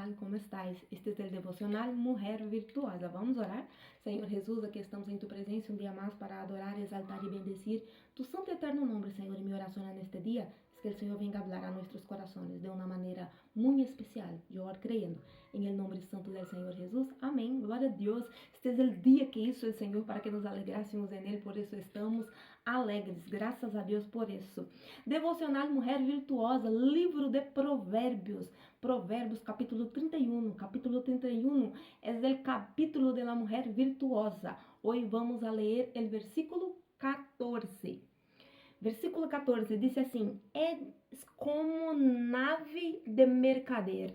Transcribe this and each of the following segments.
tal? ¿Cómo estáis? Este es el devocional Mujer Virtuosa. Vamos a orar. Señor Jesús, aquí estamos en tu presencia un día más para adorar, exaltar y bendecir tu santo y eterno nombre, Señor. Y mi oración en este día es que el Señor venga a hablar a nuestros corazones de una manera muy especial. Yo oro creyendo en el nombre santo del Señor Jesús. Amén. Gloria a Dios. Este es el día que hizo el Señor para que nos alegrásemos en Él. Por eso estamos alegres. Gracias a Dios por eso. Devocional Mujer Virtuosa, livro de Provérbios. Provérbios, capítulo 31. Capítulo 31 es el capítulo de la mujer virtuosa. Hoy vamos a leer el versículo 14. Versículo 14 dice assim: es como nave de mercader,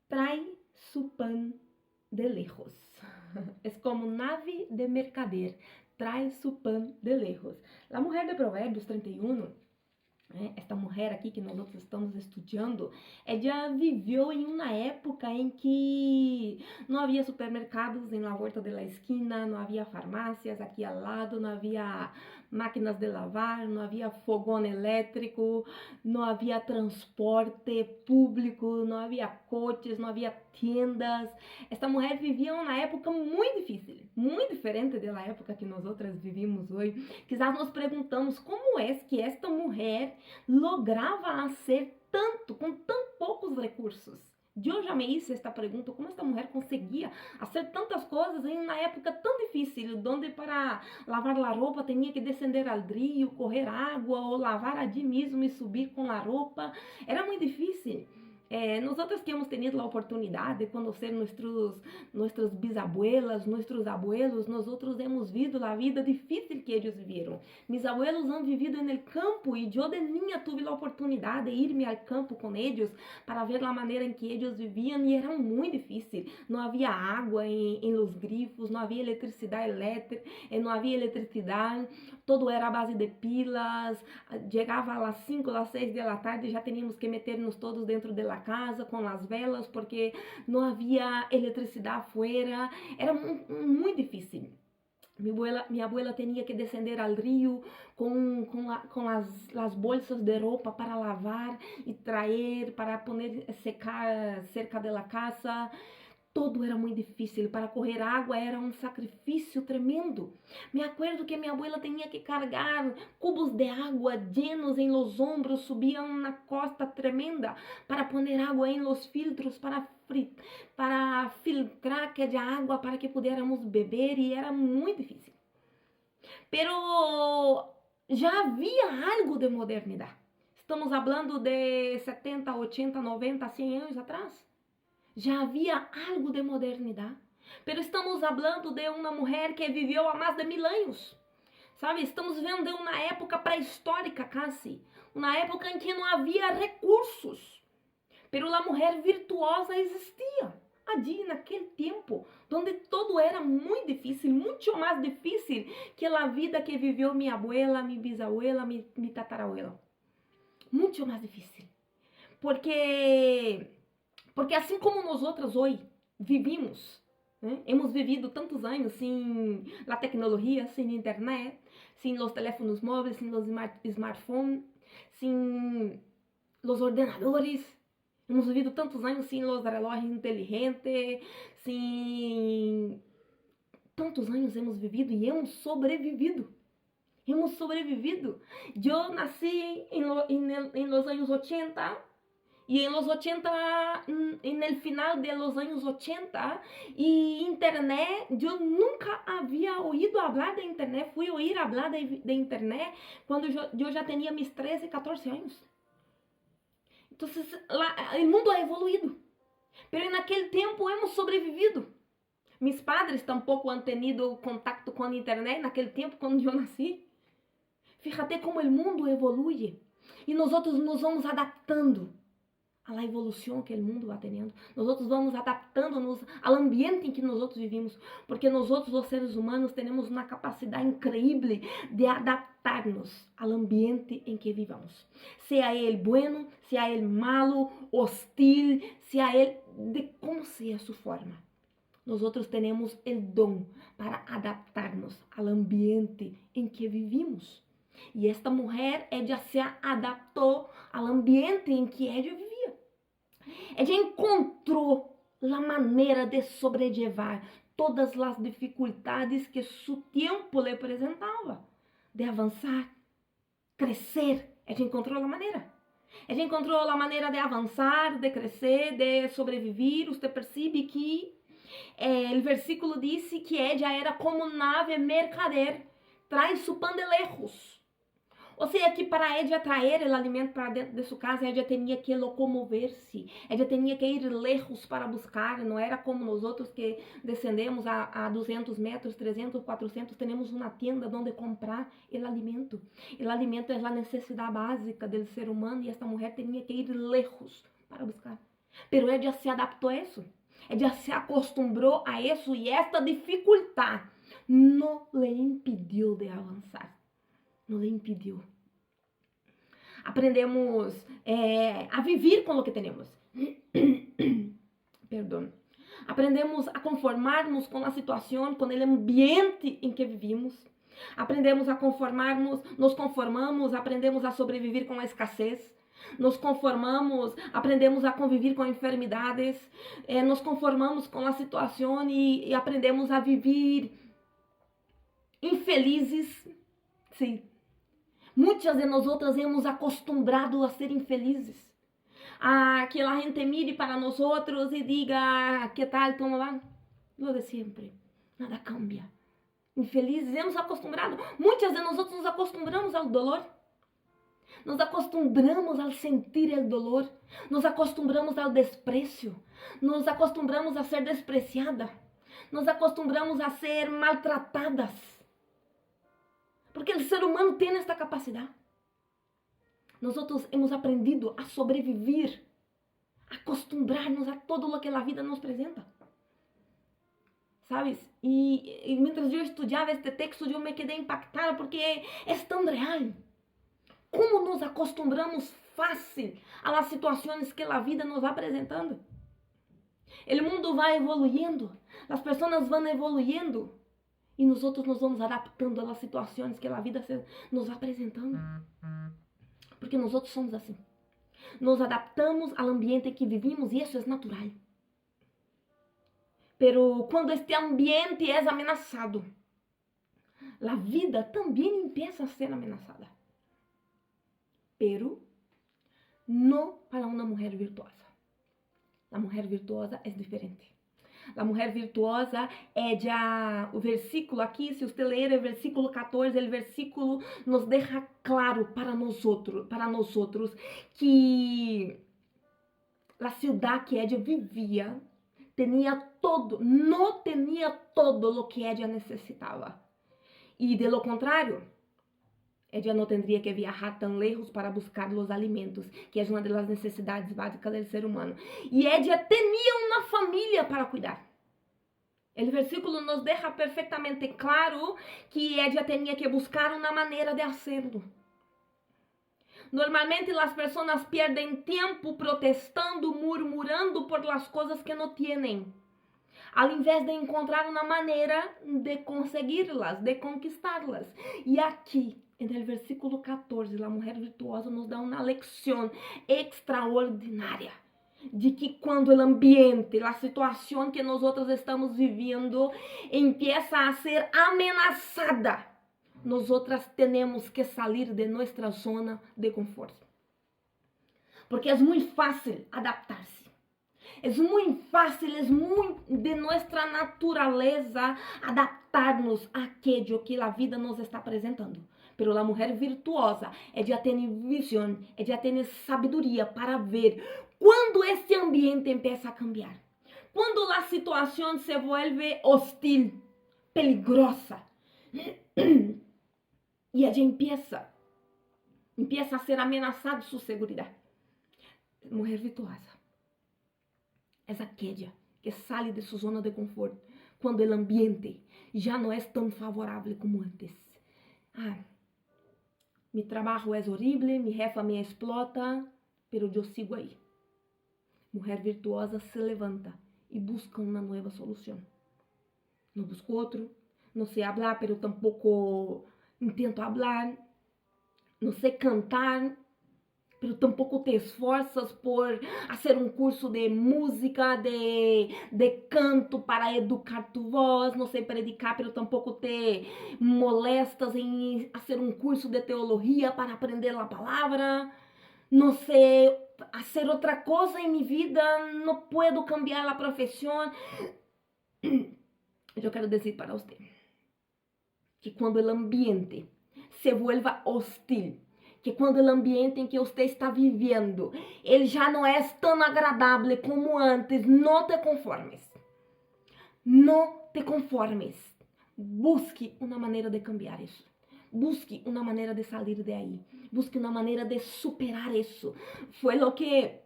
trae su pan de lejos. Es como nave de mercader, trae su pan de lejos. La mujer de Provérbios 31, esta mulher aqui que nós estamos estudando, ela viveu em uma época em que não havia supermercados em la volta da esquina, não havia farmácias aqui ao lado, não havia máquinas de lavar, não havia fogão elétrico, não havia transporte público, não havia coches, não havia tiendas. Esta mulher vivia uma época muito difícil, muito diferente da época que nós outras vivimos hoje. Quizás nos perguntamos como é que esta mulher lograva fazer tanto com tão poucos recursos. Eu já me hice esta pergunta: como esta mulher conseguia fazer tantas coisas em uma época tão difícil, onde para lavar a roupa tinha que descender ao rio, correr água ou lavar allí mesmo e subir com a roupa. Era muito difícil. Nosotros que hemos tenido a oportunidade de conhecer nuestras bisabuelas, nossos abuelos, nosotros hemos visto a vida difícil que eles viveram. Mis abuelos han vivido en el campo e eu de niña tuve a oportunidade de irme ao campo com eles para ver a maneira em que eles viviam e era muito difícil. Não havia água em los grifos, não havia eletricidade elétrica, não havia eletricidade, todo era a base de pilas. Chegava às 5, às 6 da tarde e já teníamos que meter-nos todos dentro de casa com as velas porque não havia eletricidade afuera. Era muito difícil. Minha abuela tinha que descender ao rio com as bolsas de roupa para lavar e trazer para poner secar cerca da casa. Todo era muito difícil. Para correr água era um sacrifício tremendo. Me acuerdo que minha abuela tinha que carregar cubos de água llenos em los ombros, subiam uma costa tremenda para poner água em los filtros, para filtrar aquela água para que pudiéramos beber, e era muito difícil. Pero já havia algo de modernidade. Estamos falando de 70, 80, 90, 100 anos atrás. Já havia algo de modernidade, pero estamos falando de uma mulher que viveu há mais de 1000 anos, sabe? Estamos vendo de uma época pré-histórica quase, uma época em que não havia recursos, pero a mulher virtuosa existia ali naquele tempo, onde todo era muito difícil, muito mais difícil que a vida que viveu minha abuela, minha bisabuela, minha tatarabuela, muito mais difícil, porque assim como nós outras hoje vivimos, hemos vivido tantos anos sem a tecnologia, sem internet, sem os teléfonos móveis, sem os smartphones, sem os ordenadores. Hemos vivido tantos anos sem os relógios inteligentes, sem... Tantos anos hemos vivido e hemos sobrevivido. Hemos sobrevivido. Eu nasci em los anos 80, y en los 80, en el final de los años 80, y internet, yo nunca había oído hablar de internet. Fui oír hablar de internet cuando yo ya tenía mis 13, 14 años. Entonces, el mundo ha evoluído. Pero en aquel tiempo hemos sobrevivido. Mis padres tampoco han tenido contacto con internet en aquel tiempo cuando yo nací. Fíjate como el mundo evoluye. Y nosotros nos vamos adaptando a evolução que o mundo vai tendo. Nós vamos adaptando-nos ao ambiente em que nós vivimos, porque nós, os seres humanos, temos uma capacidade incrível de adaptar-nos ao ambiente em que vivamos. Seja ele bueno, seja ele malo, hostil, seja ele de como seja sua forma. Nós temos o dom para adaptar-nos ao ambiente em que vivimos. E esta mulher, ela se adaptou ao ambiente em que ela vivia. Ella encontró la manera de sobrellevar todas las dificultades que su tiempo le presentaba, de avanzar, crescer. Ella encontrou a maneira. Ella encontrou a maneira de avançar, de crescer, de sobreviver. Você percebe que o versículo disse que ella era como nave mercader, traz su pan de lejos. Ou seja, que para ella traer o alimento para dentro de sua casa, ella tinha que locomover-se, ella tinha que ir lejos para buscar. Não era como nós outros que descendemos a 200 metros, 300, 400, temos uma tienda onde comprar o alimento. O alimento é a necessidade básica do ser humano e esta mulher tinha que ir lejos para buscar. Pero ella se adaptou a isso. Ella se acostumbrou a isso e esta dificuldade não lhe impediu de avançar. Não lhe impediu. Aprendemos a viver com o que temos. Perdão. Aprendemos a conformarmos com a situação, com o ambiente em que vivimos. Aprendemos a conformarmos, nos conformamos, aprendemos a sobreviver com a escassez. Nos conformamos, aprendemos a conviver com enfermidades. Nos conformamos com a situação e aprendemos a viver infelizes. Sim. Muitas de nós outras hemos acostumbrado a ser infelizes. A que a gente mire para nós outros e diga, que tal, como va? Lo de sempre. Nada cambia. Infelizes, hemos acostumbrado. Muitas de nós outros nos acostumbramos ao dolor. Nos acostumbramos a sentir o dolor. Nos acostumbramos ao desprezo. Nos acostumbramos a ser despreciada. Nos acostumbramos a ser maltratadas. Porque o ser humano tem esta capacidade. Nós outros hemos aprendido a sobreviver, a acostumbrarnos a todo o que a vida nos apresenta. ¿Sabes? E mientras eu estudava este texto, eu me quedei impactada porque é tão real. Como nos acostumbramos fácil a las situações que a vida nos vai apresentando. O mundo vai evoluindo, as pessoas vão evoluindo. E nós outros nos vamos adaptando às situações que a vida nos vai apresentando. Porque nós outros somos assim. Nos adaptamos ao ambiente em que vivimos e isso é natural. Pero quando este ambiente é ameaçado, a vida também empieza a ser ameaçada. Pero não para uma mulher virtuosa. A mulher virtuosa é diferente. A mulher virtuosa o versículo aqui, se você ler o versículo 14, o versículo nos deixa claro para nós outros que a cidade que ela vivia não tinha todo o que ela necessitava. E de lo contrário, ella não teria que viajar tão lejos para buscar os alimentos, que é uma das necessidades básicas do ser humano. E ella tinha uma família para cuidar. O versículo nos deixa perfeitamente claro que ella tinha que buscar uma maneira de hacerlo. Normalmente as pessoas perdem tempo protestando, murmurando por las coisas que não têm, ao invés de encontrar uma maneira de conseguirlas, de conquistá-las. E aqui, no versículo 14, a mulher virtuosa nos dá uma lição extraordinária de que quando o ambiente, a situação que nós outros estamos vivendo empieza a ser ameaçada, nós outras temos que sair de nossa zona de conforto. Porque é muito fácil adaptar-se. É muito fácil, é muito de nossa natureza adaptar-nos àquilo que a vida nos está apresentando. Pero a mulher virtuosa, ela tem visão, ela tem sabedoria para ver quando este ambiente empieza a cambiar. Quando a situação se vuelve hostil, peligrosa. E ela empieza a ser ameaçada sua segurança. Mulher virtuosa é aquela que sai de sua zona de conforto quando o ambiente já não é tão favorável como antes. Mi trabalho é horrível, mi jefa me explota, pero eu sigo aí. Mulher virtuosa se levanta e busca uma nova solução. Não busco outro, não sei falar, pero tampouco intento falar, não sei cantar, pero tampoco te esfuerzas por hacer un curso de música, de canto para educar tu voz, no sé predicar, pero tampoco te molestas en hacer un curso de teología para aprender la palabra, no sé hacer otra cosa en mi vida, no puedo cambiar la profesión. Yo quiero decir para usted que cuando el ambiente se vuelva hostil, que quando o ambiente em que você está vivendo, ele já não é tão agradável como antes, não te conformes. Não te conformes. Busque uma maneira de cambiar isso. Busque uma maneira de sair de aí. Busque uma maneira de superar isso. Foi o que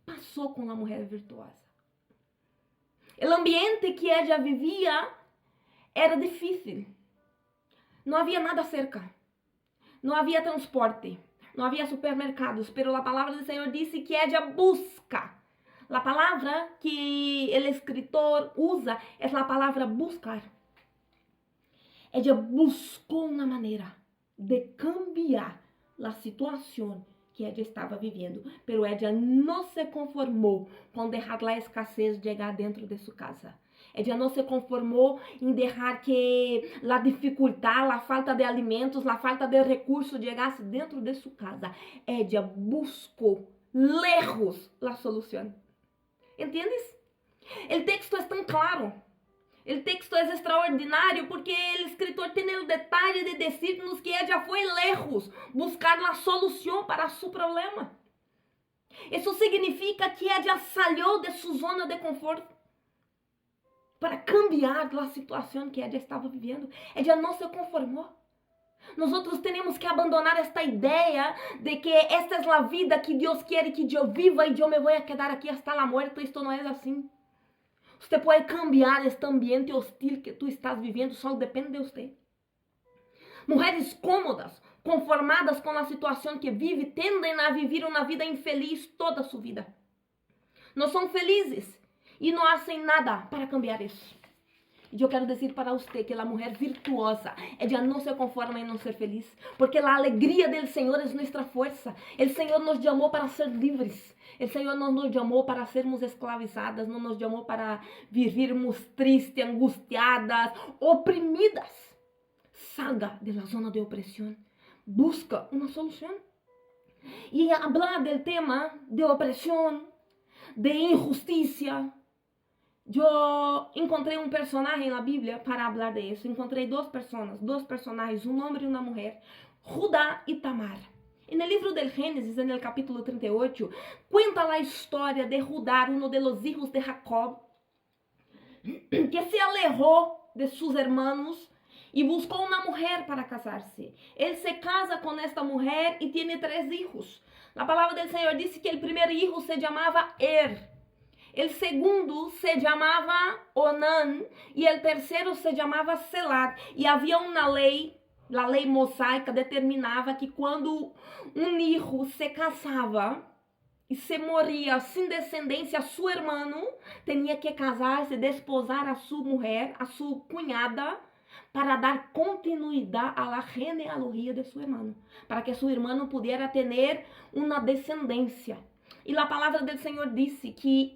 passou com a mulher virtuosa. O ambiente que ela vivia era difícil. Não havia nada cerca. Não havia transporte, não havia supermercados, pero a palavra do Senhor disse que ella busca. A palavra que o escritor usa é a palavra buscar. Ella buscou uma maneira de cambiar a situação que ella estava vivendo, pero ella não se conformou com deixar a escassez chegar dentro de sua casa. Ella não se conformou em deixar que a dificuldade, a falta de alimentos, a falta de recursos chegasse dentro de sua casa. Ella buscou lejos a solução. ¿Entiendes? O texto é tão claro. O texto é extraordinário porque o escritor tem o detalhe de dizer-nos que ella foi lejos buscar a solução para seu problema. Isso significa que ella saiu de sua zona de conforto para cambiar a situação que ela estava vivendo. Ela não se conformou. Nós temos que abandonar esta ideia de que esta é a vida que Deus quer que eu viva e eu me vou a quedar aqui hasta a morte. Isto não é assim. Você pode cambiar este ambiente hostil que tu estás vivendo, só depende de você. Mulheres cômodas, conformadas com a situação que vive, tendem a viver uma vida infeliz toda a sua vida. Não são felizes e não fazem nada para cambiar isso. E eu quero dizer para você que a mulher virtuosa, ela não se conforma em não ser feliz, porque a alegria do Senhor é nossa força. O Senhor nos chamou para ser livres. O Senhor não nos chamou para sermos escravizadas, não nos chamou para vivermos tristes, angustiadas, oprimidas. Salga da zona de opressão. Busca uma solução. E falar do tema de opressão, de injustiça, eu encontrei um personagem na Bíblia para falar disso. Encontrei dois personagens, um homem e uma mulher, Judá e Tamar. E no livro del Gênesis, no capítulo 38, conta a história de Judá, um dos filhos de Jacob, que se alejou de seus irmãos e buscou uma mulher para casar-se. Ele se casa com esta mulher e tem 3 filhos. A palavra do Senhor disse que o primeiro filho se chamava o segundo se chamava Onã e o terceiro se chamava Selar. E havia uma lei, a lei mosaica determinava que quando um filho se casava e se morria sem descendência, seu irmão tinha que casar-se, desposar a sua mulher, a sua cunhada, para dar continuidade à genealogia de seu irmão, para que seu irmão pudesse ter uma descendência. E a palavra do Senhor disse que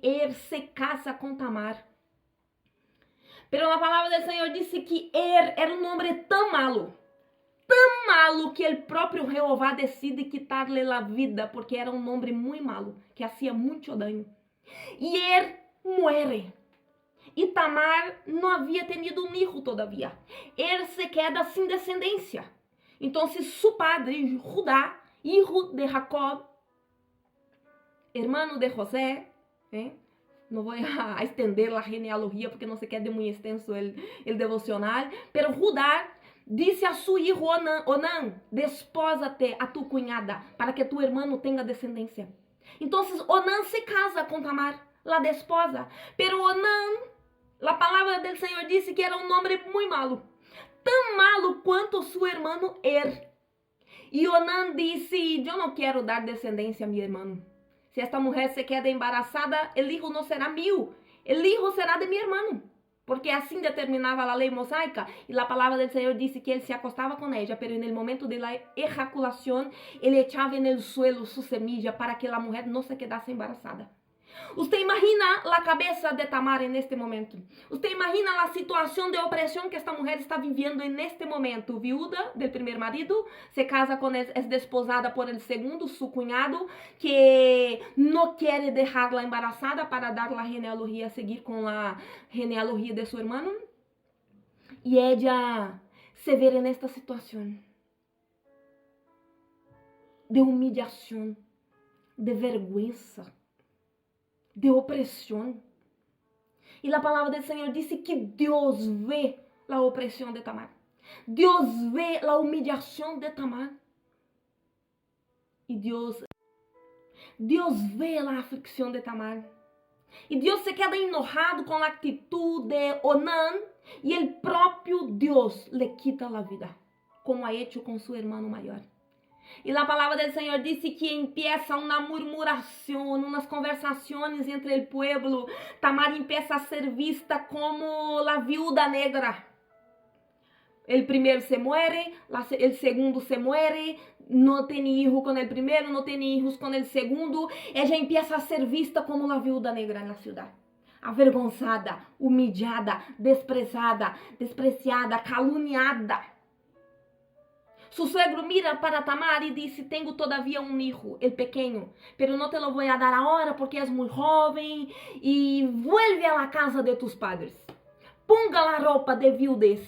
se casa com Tamar. Pero a palavra do Senhor disse que era um homem tão malo que o próprio Jeová decide quitar-lhe a vida, porque era um homem muito malo, que fazia muito dano. E muere. E Tamar não havia tenido um filho todavia. Se queda sem descendência. Então, seu padre, Judá, filho de Jacob, hermano de José, não vou estender a genealogia porque não se queda muito extenso o devocional, pero Judá disse a seu filho Onã, desposa-te a tu cunhada para que tu hermano tenha descendência. Então Onã se casa com Tamar, la desposa, pero Onã, a palavra do Senhor disse que era um homem muito malo, tão malo quanto seu irmão E Onã disse: eu não quero dar descendência a meu irmão. Se esta mulher se queda embaraçada, o hijo não será meu, o hijo será de meu irmão. porque assim determinava a lei mosaica, e a palavra do Senhor disse que ele se acostava com ella, pero no momento de la ejaculación, ele echava no suelo su semilla para que a mulher não se quedasse embarazada. Usted imagina a cabeça de Tamar neste momento. Usted imagina a situação de opressão que esta mulher está vivendo neste momento. Viúda del primer marido, se casa com é desposada por el segundo, su cunhado, que não quer deixá-la embarazada para dar a genealogia, seguir com a genealogia de seu irmão. E ella se vê nesta situação de humilhação, de vergüenza, de opressão. E a palavra do Senhor disse que Deus vê a opressão de Tamar. Deus vê a humilhação de Tamar. E Deus vê a aflição de Tamar. E Deus se queda enojado com a atitude de Onán. E o próprio Deus le quita a vida, como ha hecho com seu irmão maior. E a palavra do Senhor disse que empieza uma murmuração, umas conversações entre o pueblo. Tamar empieza a ser vista como a viúva negra. O primeiro se muere, o segundo se muere, não tem hijo com o primeiro, não tem hijos com o segundo. Ela empieza a ser vista como a viúva negra na cidade. Avergonzada, humilhada, despreciada, caluniada. Su suegro mira para Tamar e disse: tenho todavia um hijo, el pequeño, pero no te lo voy a dar ahora porque es muy joven, y vuelve a la casa de tus padres. Ponga la ropa de viudez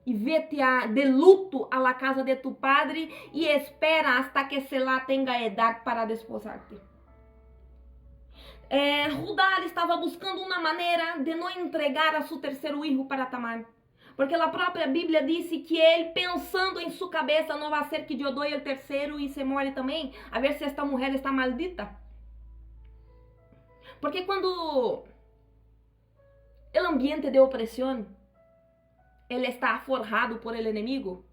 y vete de luto a la casa de tu padre y espera hasta que se la tenga edad para desposarte. Judá estava buscando uma maneira de não entregar a seu terceiro filho para Tamar. Porque a própria Bíblia disse que ele, pensando em sua cabeça, não vai ser que eu dou o terceiro e se morre também, a ver se esta mulher está maldita. Porque quando o ambiente de opressão ele está forjado por el enemigo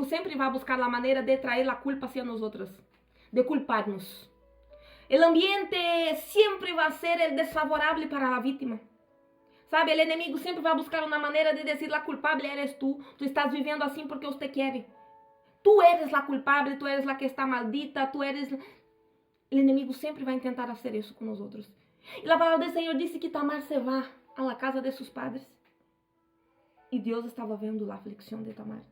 sempre vai buscar a maneira de trazer a culpa hacia nós outros, de culpar-nos. O ambiente sempre vai ser el desfavorável para a vítima. Sabe, o inimigo sempre vai buscar uma maneira de dizer: a culpável eres tu estás vivendo assim porque você quer. Tu eres a culpável, tu eres a que está maldita, tu eres... O inimigo sempre vai tentar fazer isso com nós outros. E a palavra do Senhor disse que Tamar se vá à casa de seus padres. E Deus estava vendo a aflição de Tamar.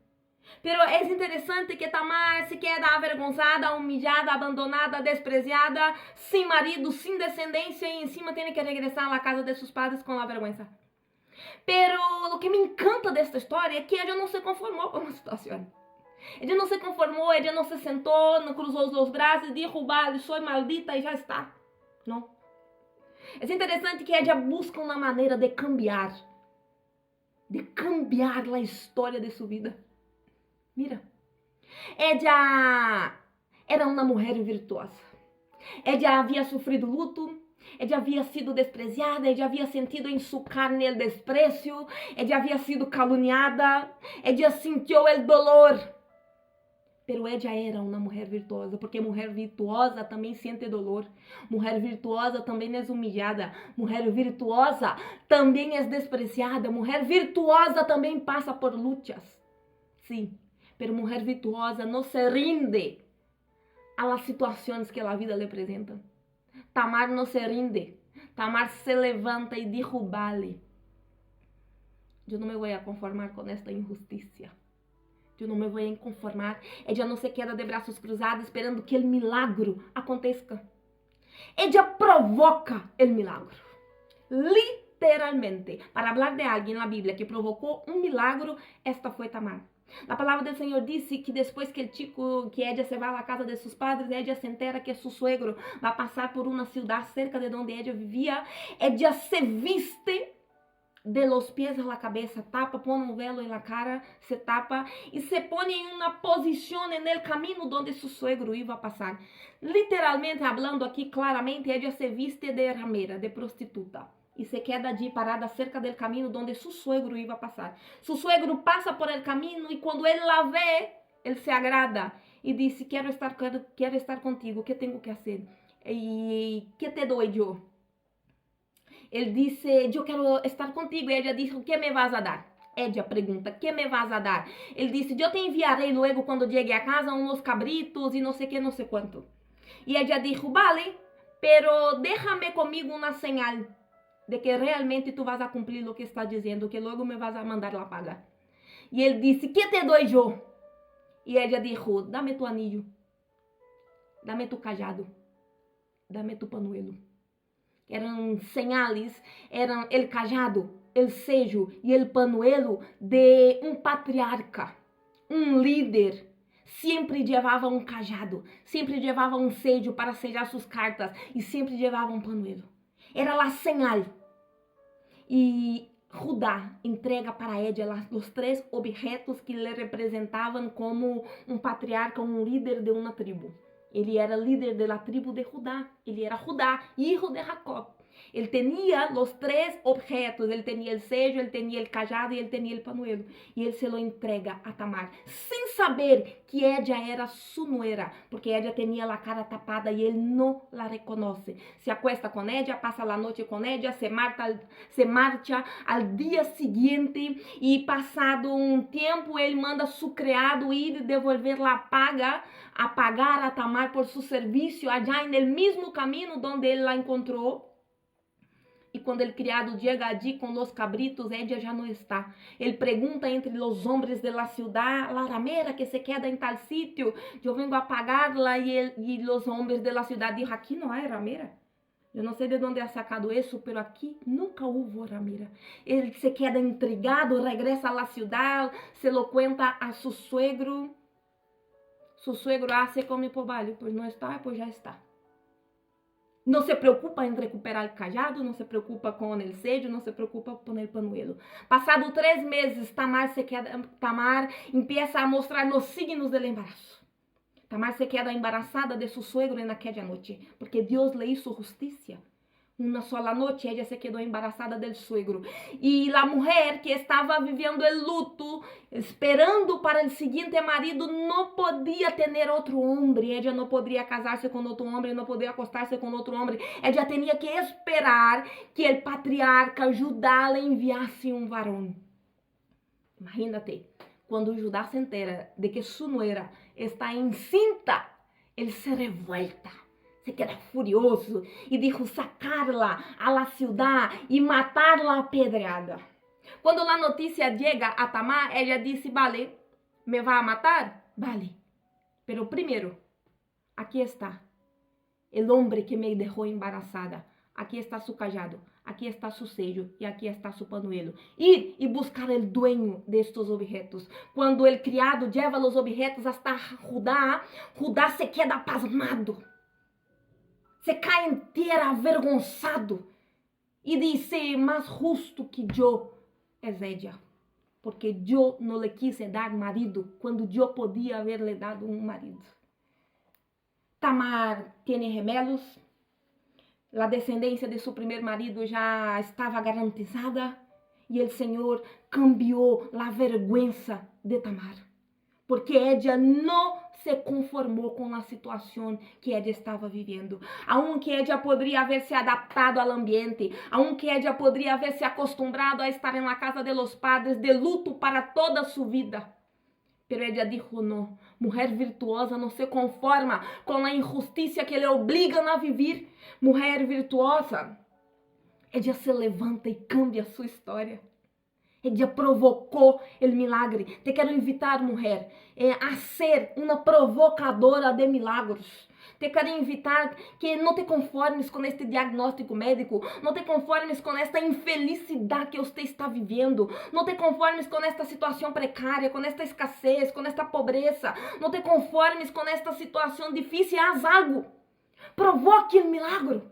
Pero é interessante que Tamar se queda avergonzada, humilhada, abandonada, desprezada, sem marido, sem descendência e em cima tem que regressar à casa de seus padres com a vergonha. Pero o que me encanta desta história é que ela não se conformou com a situação. Ela não se conformou, ela não se sentou, não cruzou os braços e disse: vale, sou maldita e já está. Não. É interessante que ela busca uma maneira de cambiar a história de sua vida. Mira, ella era uma mulher virtuosa. Ella havia sofrido luto, ella havia sido desprezada, ella havia sentido em sua carne o desprezo, ella havia sido caluniada, ella sentiu o dolor. Pero ella era uma mulher virtuosa, porque mulher virtuosa também sente dolor. Mulher virtuosa também é humilhada. Mulher virtuosa também é despreciada. Mulher virtuosa também passa por lutas. Sim. Pero mulher virtuosa não se rinde a las situações que a vida lhe apresenta. Tamar não se rinde. Tamar se levanta e diz: vale, eu não me vou conformar com esta injustiça. Eu não me vou conformar. Ella não se queda de braços cruzados esperando que o milagro aconteça. Ella provoca o milagro. Literalmente. Para falar de alguém na Bíblia que provocou um milagro, esta foi Tamar. A palavra do Senhor disse que depois que ella se vai à casa de seus padres, ella se entera que seu suegro vai passar por uma cidade cerca de onde ella vivia. Ella se viste de los pies a la cabeza, tapa, põe um velo na cara, se tapa e se põe em uma posição no caminho onde seu suegro ia passar. Literalmente, falando aqui claramente, ella se viste de ramera, de prostituta. E se queda allí parada cerca del caminho onde seu suegro ia passar. Seu suegro passa por el caminho e quando ele la vê, ele se agrada e diz: quero estar contigo, que tenho que fazer? E que te dou eu? Ele disse, eu quero estar contigo. E ella disse, o que me vas a dar? Ella pergunta, que me vas a dar? Ele disse, eu te enviarei luego quando chegue a casa unos cabritos e não sei que, não sei quanto. E ella dijo, vale, pero déjame comigo una señal de que realmente tu vas a cumplir lo que está dizendo, que luego me vas a mandar la paga. E ele disse, que te dou eu? E ella dijo, dame tu anillo, dame tu cajado, dame tu panuelo. Eram señales, eram el cajado, el sello e el panuelo de um patriarca, um líder. Sempre levava um cajado, sempre levava um sello para sellar suas cartas e sempre levava um panuelo. Era a señal. E Judá entrega para ella os 3 objetos que lhe representavam como um patriarca, um líder de uma tribo. Ele era líder da tribo de Judá. Ele era Judá, hijo de Jacob. Ele tinha os 3 objetos. Ele tinha o sello, ele tinha o cajado e ele tinha o panuelo. E ele se lo entrega a Tamar, sem saber que ella era su nuera, porque ella tinha a cara tapada e ele não la reconhece. Se acuesta com ella, passa a noite com ella, se marcha al dia seguinte e passado um tempo ele manda su criado ir devolver la paga, a pagar a Tamar por su serviço allá en el mismo camino donde ele la encontrou. E quando el criado chega allí com os cabritos, ella já não está. Ele pergunta entre os homens de la ciudad, la ramera que se queda em tal sítio, eu vengo a pagarla, e os homens de la ciudad dizem, aqui não há ramera. Eu não sei de onde ha sacado isso, pero aqui nunca houve ramera. Ele se queda intrigado, regresa a la ciudad, se lo cuenta a su suegro. Su suegro se come por vale, pois não está, pois já está. Não se preocupa em recuperar o cajado, não se preocupa com o sello, não se preocupa com o panuelo. Passado 3 meses, Tamar empieza a mostrar os signos do embaraço. Tamar se queda embarazada de su suegro naquela noite, porque Deus le hizo justiça. Uma sola noite, ella se quedou embarazada del suegro. E a mulher que estava vivendo o luto, esperando para o seguinte marido, não podia ter outro homem. Ella não podia casar-se com outro homem, não podia acostar-se com outro homem. Ella tinha que esperar que o patriarca Judá le enviasse um varão. Imagínate, quando Judá se entera de que sua nuera está encinta, ele se revolta. Se queda furioso e dijo sacarla a la ciudad e matarla a pedrada. Quando a notícia chega a Tamar, ela disse, vale, me vai a matar? Vale, pero primeiro, aqui está el hombre que me deixou embarazada. Aqui está su cajado, aqui está su sello e aqui está su panuelo. Ir e buscar el dueño de estos objetos. Quando el criado lleva los objetos hasta Judá, Judá se queda pasmado. Se cai inteira avergonçado e disse, mais justo que eu é ella, porque eu não lhe quise dar marido quando eu podia haver-lhe dado um marido. Tamar tem gemelos, a descendência de seu primeiro marido já estava garantizada e o Senhor cambiou a vergüenza de Tamar, porque ella não se conformou com a situação que ella estava vivendo. Aunque ella poderia haver se adaptado ao ambiente, aunque ella poderia haver se acostumbrado a estar na casa de los padres de luto para toda sua vida. Pero ella dijo não. Mulher virtuosa não se conforma com a injustiça que lhe obligam a viver. Mulher virtuosa, ella se levanta e cambia sua história. Ella provocou o milagre. Te quero invitar, mulher, a ser uma provocadora de milagros. Te quero invitar que não te conformes com este diagnóstico médico, não te conformes com esta infelicidade que você está vivendo, não te conformes com esta situação precária, com esta escassez, com esta pobreza, não te conformes com esta situação difícil, haz algo. Provoque o milagre.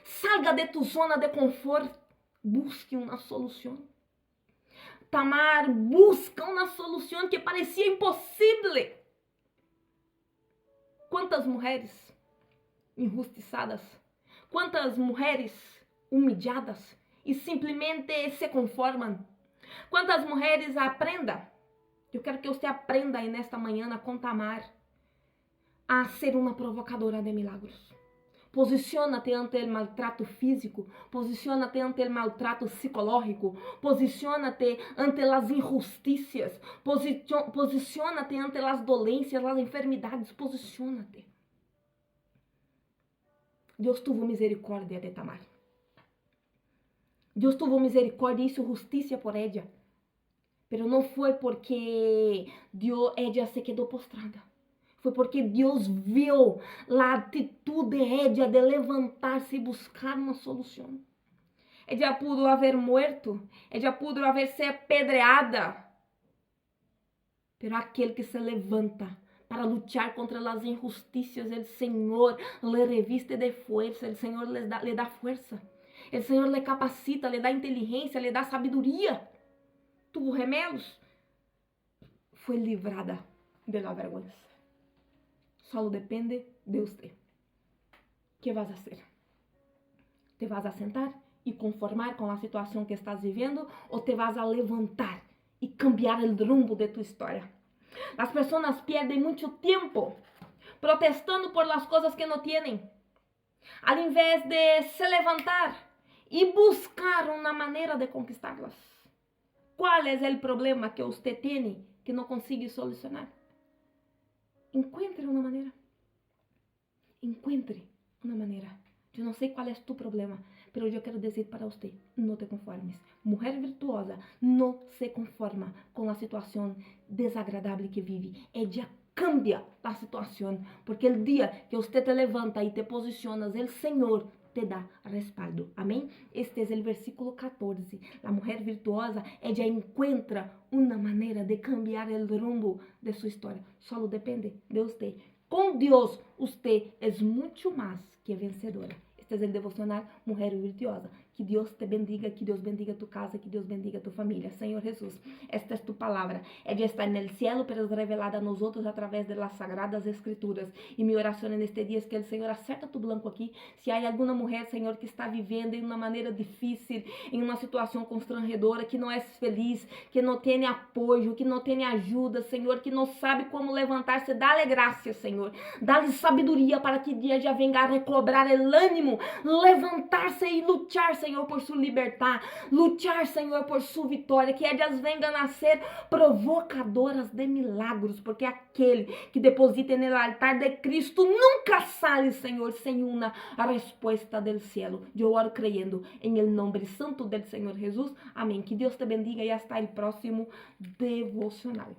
Salga de tu zona de conforto, busque uma solução. Tamar busca uma solução que parecia impossível. Quantas mulheres injustiçadas, quantas mulheres humilhadas e simplesmente se conformam. Quantas mulheres aprenda, eu quero que você aprenda aí nesta manhã com Tamar, a ser uma provocadora de milagros. Posicionate ante o maltrato físico, posicionate ante o maltrato psicológico, posicionate ante as injusticias, posicionate ante as dolências, as enfermidades, posicionate. Deus tuvo misericórdia de Tamar. Deus tuvo misericórdia e hizo justiça por ella. Pero não foi porque ella se quedou postrada. Foi porque Deus viu a atitude de ella de levantar-se e buscar uma solução. Ella pudo haver muerto, ella pudo haver sido apedreada. Pero aquele que se levanta para luchar contra as injusticias, o Senhor le reviste de força, o Senhor le dá força. O Senhor le capacita, le dá inteligência, le dá sabedoria. Tuvo remelos. Foi livrada de la vergüenza. Só depende de você. ¿Qué vas a hacer? ¿Te vas a sentar e conformar com a situação que estás vivendo ou te vas a levantar e cambiar o rumbo de tu história? As pessoas perdem muito tempo protestando por las coisas que não têm, ao invés de se levantar e buscar uma maneira de conquistá-las. Qual é o problema que você tem que não consegue solucionar? Encontre uma maneira. Encontre uma maneira. Eu não sei qual é tu problema, mas eu quero dizer para você, não te conformes. Mulher virtuosa não se conforma com a situação desagradável que vive. Ela cambia a situação, porque o dia que você te levanta e te posicionas, o Senhor te dá respaldo. Amém? Este é o versículo 14. A mulher virtuosa, ela encontra uma maneira de cambiar o rumbo de sua história. Só depende de você. Com Deus, você é muito mais que vencedora. Este é o devocional Mulher Virtuosa. Que Deus te bendiga, que Deus bendiga tu casa, que Deus bendiga tu família. Senhor Jesus, esta é tu palavra. Ella está no cielo, pero es revelada a nosotros a través de las sagradas escrituras. E minha oração neste dia é que o Senhor acerta tu blanco aqui. Se há alguma mulher, Senhor, que está vivendo em uma maneira difícil, em uma situação constrangedora, que não é feliz, que não tem apoio, que não tem ajuda, Senhor, que não sabe como levantar-se, dá-lhe graça, Senhor. Dá-lhe sabedoria para que dia já venga a recobrar o ânimo, levantar-se e lutar, Senhor, por sua libertar, lutar, Senhor, por sua vitória, que elas venham a ser provocadoras de milagros, porque aquele que deposita no altar de Cristo nunca sai, Senhor, sem uma resposta do cielo. Eu oro creyendo em el nombre santo del Senhor Jesus. Amém. Que Deus te bendiga e hasta el próximo devocional.